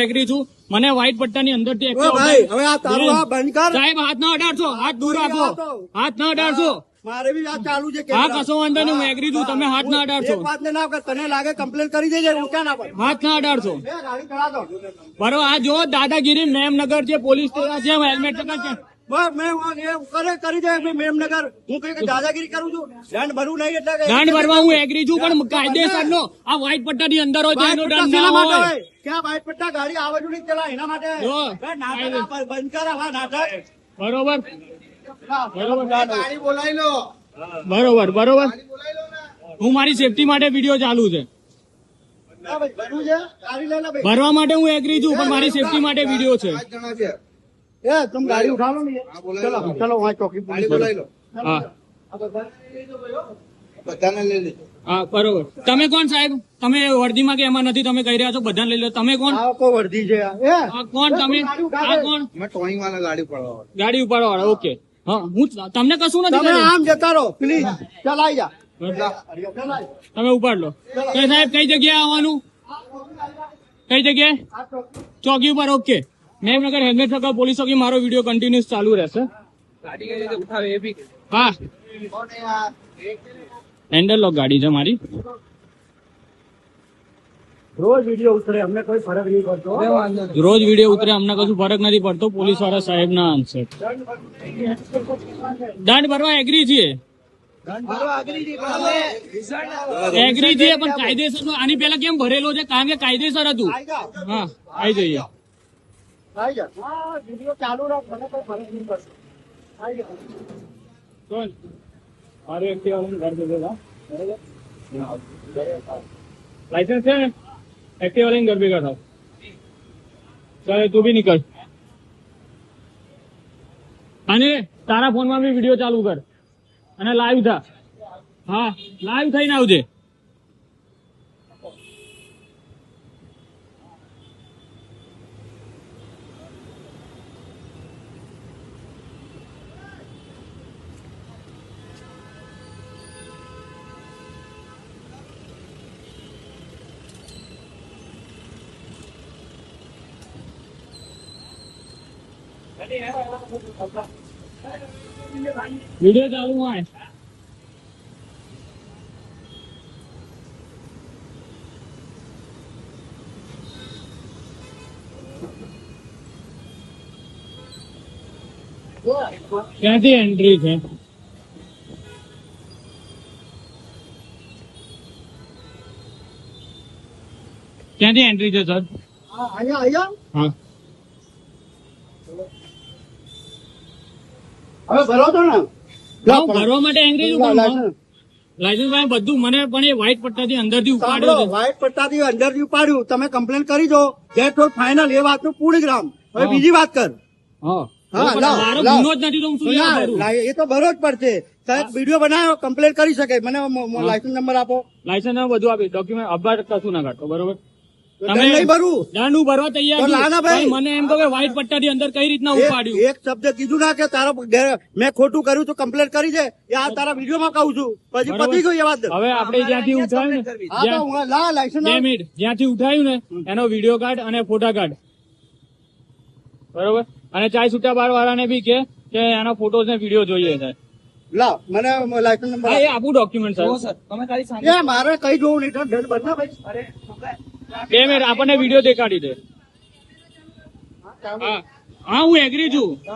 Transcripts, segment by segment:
Agri છું. મને white પટ્ટાની અંદર થી સાહેબ હાથ ના અડાડશો, હાથ દૂર રાખો, હાથ ના અડાડશો. મારે બી વાત ચાલુ છે. હા કશો વાંધો નહીં, હું એગ્રી છું. તમે હાથ ના અડાડશો. વાત ને ના કર, તને લાગે કમ્પ્લેન કરી દેજે. હું ક્યાં ના પડે. હાથ ના અડાડશો. ગાડી ચડા દો. બરોબર. આ જો દાદાગીરી મેમનગર છે, પોલીસ સ્ટેશન છે, હેલ્મેટ છે. બસ મેં કરી દે મેમનગર. હું કઈ દાદાગીરી કરું છું? દંડ ભરવું નહીં એટલે દંડ ભરવા હું એગ્રી છું, પણ કાયદેસર નો આ વ્હાઈટ પટ્ટાની અંદર હોય તો એનો દંડ ના હોય. ક્યાં વ્હાઈટ પટ્ટા ગાડી આવડું નહીં ચલા એના માટે બંધ કર આવા નાટક. બરોબર ગાડી બોલાવી લો. બરોબર બરોબર. હું મારી સેફટી માટે વિડીયો ચાલુ છે. ભરવા માટે હું એગ્રી છું, પણ મારી સેફટી માટે વિડીયો છે. तुम गाड़ी उठा लो नहीं. चलो चलो वहाँ चौकी बोलाई लो. હા બધાને લઈ લે. હા બરોબર. તમે કોણ સાહેબ? તમે વર્દીમાં કે એમાં નથી, તમે કહી રહ્યા છો બધાને લઈ લો. તમે કોણ? આ કોઈ વર્દી છે? આ કોણ તમે? આ કોણ? मैं टोइंग वाला गाड़ी पड़वा. ગાડી ઉપાડવા વાળા. ઓકે. હા હું તમને કશું નથી તમે કર્યું. આમ જતા રહો પ્લીઝ. ચાલ આવી જા. તમે ઉપાડ લો. તો સાહેબ કઈ જગ્યાએ આવવાનું? કઈ જગ્યાએ? ચોકી ઉપર. Okay. Memnagar helmet circle police ચોકી. મારો વિડીયો કન્ટિન્યુઅસ ચાલુ રહેશે. હા હેન્ડલ લોક ગાડી છે મારી. રોજ વિડીયો ઉતરે, અમને કોઈ ફરક નહીં પડતો. રોજ વિડીયો ઉતરે, અમને કશું ફરક નથી પડતો. પોલીસ વાળા સાહેબ ના આન્સર. દંડ ભરવા એગ્રી છીએ. એગ્રી છીએ, પણ કાયદેસર આની પેલા કેમ ભરેલો છે? કારણ કે કાયદેસર હતું. હા આવી જઈએ. આવી જા. હા વિડીયો ચાલુ રાખ, મને કોઈ ફરક નહીં પડતો. આવી જા. મારું એક્ટિવા લઈને ઘર ભેગા થાવ. લાયસન્સ છે ને? એક્ટિવા લઈને ઘર ભેગા થાવ. ચાલે તું બી નીકળ. અને તારા ફોનમાં બી વિડીયો ચાલુ કર અને લાઈવ થા. હા લાઈવ થઈને આવજે. વિડીયો ચાલુ હોય. ક્યાંથી એન્ટ્રી છે? ક્યાંથી એન્ટ્રી છે સર? અહીંયા હા હવે ભરો તો ને. ભરવા માટે એન્ટ્રી લાયસન્સ ભાઈ બધું મને, પણ એ વ્હાઈટ પટ્ટાથી અંદરથી ઉપાડ્યો છે. વ્હાઈટ પટ્ટાથી અંદરથી ઉપાડ્યું. તમે કમ્પ્લેન કરી દો. Get for final. એ વાતનું પૂર્ણગ્રામ. હવે બીજી વાત કર. હા હા, લાવ, મારો લાવ. ગુનો જ નથી તો હું શું લેવા ભરું? એ તો ભરો જ પડશે. સાહેબ વિડીયો બનાવ્યો, કમ્પ્લેન કરી શકે. મને લાયસન્સ નંબર આપો. લાયસન્સ બધું આપી, ડોક્યુમેન્ટ અબાર કશું ના કાઢતો. બરોબર. દંડ નહીં ભરવું. દંડ હું ભરવા તૈયાર તો છું. ના, ના, ભાઈ. પણ મને એમ કહો કે વ્હાઈટ પટ્ટાથી અંદર કઈ રીતના ઉપાડ્યું? એક શબ્દ કીધું ના કે તારો મેં ખોટું કર્યું તો કમ્પ્લેન કરી છે. એ આ તારા વિડીયોમાં કહું છું. પછી બરોબર. પતી ગયું એ વાત. હવે આપણે જ્યાંથી ઉઠાયું ને, હા તો હું લા લાયસન્સ. 2 મિનિટ, જ્યાંથી ઉઠાયું ને એનો વિડીયો કાઢ અને ફોટા કાઢ. બરોબર. અને ચાય છૂટા બાર વાળાને બી કે એના ફોટોસ ને વિડીયો જોઈએ છે. લા મને લાયસન્સ નંબર હા એ આપું ડોક્યુમેન્ટ સર. એ મારે કઈ જોવું નહીં. દંડ ભરના ભાઈ. 2 મિનિટ આપણને વિડીયો દેખાડી દે. હા હા હું એગ્રી છું. એ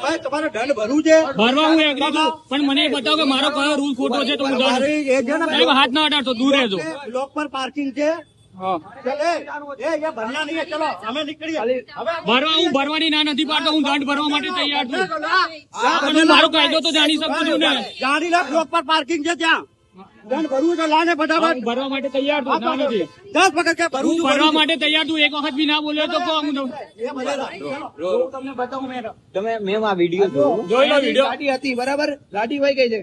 ભાઈ તમારે દંડ ભરવું છે. ભરવા હું એગ્રી છું, પણ મને એ બતાવો કે મારો કયો રૂલ ખોટો છે તો હું દંડ. તમારે એ છે ને સાહેબ, હાથ ના અડાડશો, દૂર રહેજો. બ્લોક પર પાર્કિંગ છે. હા ચલે એ ભરના નહીં. ચલો અમે નીકળીએ. હવે ભરવા હું ભરવાની ના નથી પાડતો. હું દંડ ભરવા માટે તૈયાર છું. લા, પણ હું મારો કાયદો તો જાણી શકું છું ને. ગાડી લા, બ્લોક પર પાર્કિંગ છે ત્યાં. દંડ ભરવું તો લાને હું ફટાફટ. ભરવા માટે તૈયાર છું. ના નથી. 10 વખત કે ભરવું હું છું, ભરવા ભરવું માટે તૈયાર છું. એક વખત બી ના બોલ્યો તો કહો હું છું. એ ભરેલા. તમે મેમ આ વિડીયો જોયો? જોઈ લો વિડીયો. ગાડી હતી બરાબર, ગાડી વહી ગઈ છે.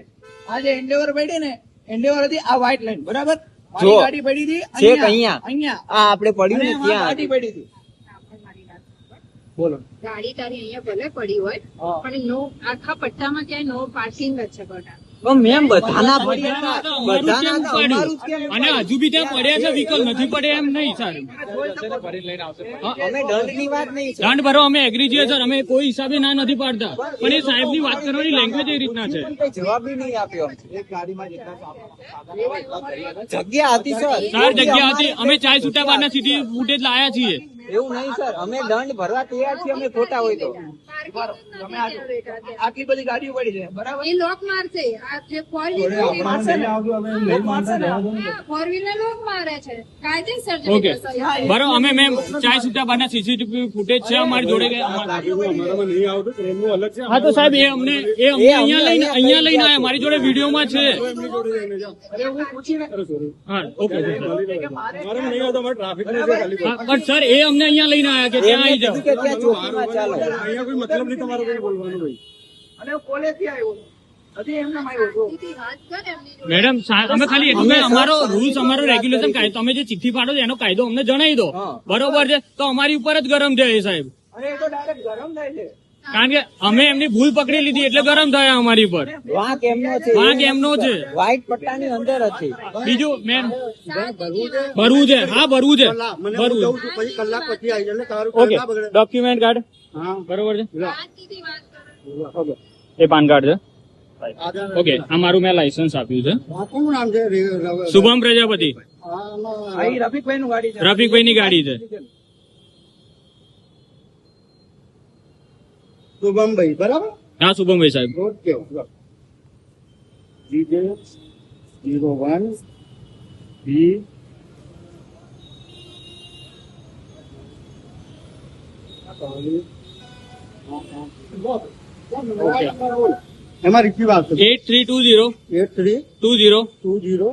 આ જે એન્ડેવર પડી ને, એન્ડેવર હતી આ વ્હાઈટ લાઈન બરાબર. મારી જો, ગાડી પડી હતી છેક અહીંયા અહીંયા. અહીંયા આ આપણે પડ્યું અને ને એમાં ત્યાં ગાડી પડી હતી. બોલો. ગાડી તારી અહીંયા ભલે પડી હોય પણ નો આખા પટ્ટામાં ક્યાંય નો પાર્કિંગ જ છે બધા. પણ મેમ બધાના પડ્યા હતા. અમારું બધાના કેમ હતા. અમારું જ કેમ ઉપાડ્યું? અને હજુ બી ત્યાં પડ્યા છે વ્હીકલ નથી પડે એમ નહીં સર અમે દંડની વાત નહીં સર. દંડ ભરો અમે એગ્રી છીએ સર અમે કોઈ હિસાબે ના નથી પાડતા પણ એ સાહેબની વાત કરવાની લેંગ્વેજ એ રીતના છે કઈ જવાબ બી નહીં આપ્યો. જગ્યા હતી સર. સર જગ્યા હતી અમે ચાય છૂટા બારના સીધી ફૂટેજ લાયા છીએ એવું નહીં સર. અમે દંડ ભરવા તૈયાર છીએ. અમે ખોટા હોય તો. તમે આટલી બધી ગાડીઓ પડી છે બરાબર એ લોક મારશે આ જે ફોર વ્હીલર ફોર વ્હીલર લોક મારે છે કાયદેસર છે ઓકે બરો અમે મેમ ચાય છૂટા બારના સીસીટીવી ફૂટેજ છે અમારી જોડે હા તો સાહેબ એ અમને અહીંયા લઈને આયા મારી જોડે વિડીયોમાં છે અરે હું પૂછીને હા ઓકે કે મારે પણ સર એ અમને અહીંયા લઈને આયા કે ત્યાં આવી જાઓ કે ત્યાં ચોકીમાં ચાલો. અને હું કોલેજથી આવ્યો હજી એમનામ આવ્યો છું સીધી વાત કર એમની જોડે. મેડમ અમે ખાલી એટલું કે અમારો રૂલ્સ અમારો રેગ્યુલેશન કાયદો તમે જે ચિઠ્ઠી પાડો છો એનો કાયદો અમને જણાવી દો બરોબર છે તો અમારી ઉપર જ ગરમ છે એ સાહેબ અને એ તો ડાયરેક્ટ ગરમ થાય છે કારણ કે અમે એમની ભૂલ પકડી લીધી એટલે ગરમ થયા અમારી પર વાંક એમનો છે. વાંક એમનો છે વ્હાઈટ પટ્ટાની અંદર હતી. બીજું મેમ સાત દીધી વાત ભરવું છે હા ભરવું છે મને હું ભરવું જઉં છું પછી કલાક પછી આવી જાય એટલે તારું ઓકે ના બગડે. ડોક્યુમેન્ટ કાર્ડ હા બરોબર છે સાત દીધી વાત કરો એ પાન કાર્ડ છે આધાર- ઓકે આ મારું મેં લાયસન્સ આપ્યું છે આ કોનું નામ છે શુભમ પ્રજાપતિ આમાં- અહીં રફીકભાઈ નું ગાડી છે રફીકભાઈની ગાડી છે શુભમભાઈ બરાબર હા શુભમભાઈ સાહેબ ઓકે DJ 01 B એમાં રીચી વાત 8320 83 20 20